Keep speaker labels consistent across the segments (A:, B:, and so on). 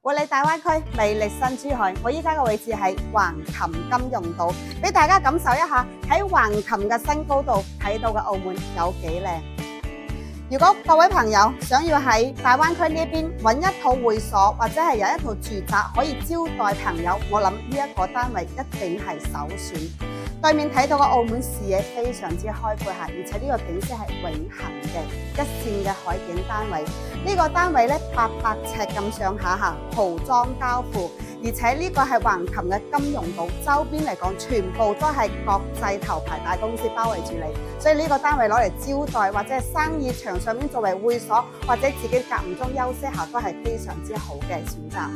A: 活力大灣區，魅力新珠海。我依家嘅位置喺橫琴金融島，俾大家感受一下喺橫琴嘅新高度睇到嘅澳門有幾靚。如果各位朋友想要喺大灣區呢邊揾一套會所，或者係有一套住宅可以招待朋友，我諗呢一個單位一定係首選。對面睇到嘅澳門視野非常之開闊下，而且呢個景色係永恆嘅一線嘅海景單位。呢個單位咧800尺咁上下嚇，豪裝交付，而且呢個係橫琴嘅金融島，周邊嚟講全部都係國際頭牌大公司包圍住你，所以呢個單位攞嚟招待或者係生意場上面作為會所，或者自己間唔中休息下都係非常之好嘅選擇。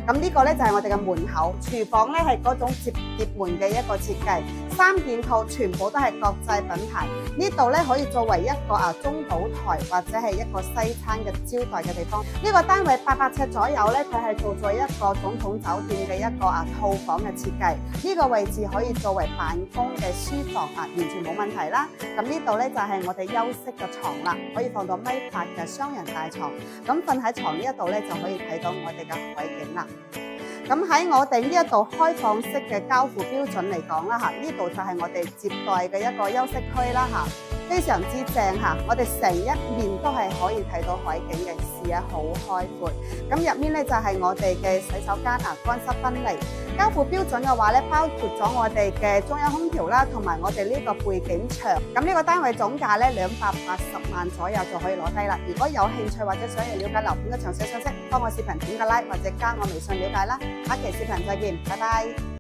A: 咁呢個咧就係我哋嘅門口，廚房咧係嗰種摺疊門嘅一個設計，3件套全部都係國際品牌。呢度咧可以作為一個中島台或者係一個西餐嘅招待嘅地方。呢個單位800尺左右咧，佢係做咗一個總統酒店嘅一個套房嘅設計。呢個位置可以作為辦公嘅書房完全冇問題啦。咁呢度咧就係我哋休息嘅床啦，可以放到1.8米嘅雙人大床。咁瞓喺床呢一度咧就可以睇到我哋嘅海景啦。咁喺我哋呢一度開放式嘅交付標準嚟講啦嚇，呢度就係我哋接待嘅一個休息區啦嚇，非常之正嚇。我哋成一面都係可以睇到海景嘅，視野好開闊。咁入面咧就係我哋嘅洗手間乾濕分離。交付標準嘅話咧，包括咗我哋嘅中央空調啦，同埋我哋呢個背景牆。咁呢個單位總價咧280萬左右就可以攞低啦。如果有興趣或者想要了解樓盤嘅詳細信息，幫我視頻點個 like 或者加我微信了解啦。下期視頻再見，拜拜。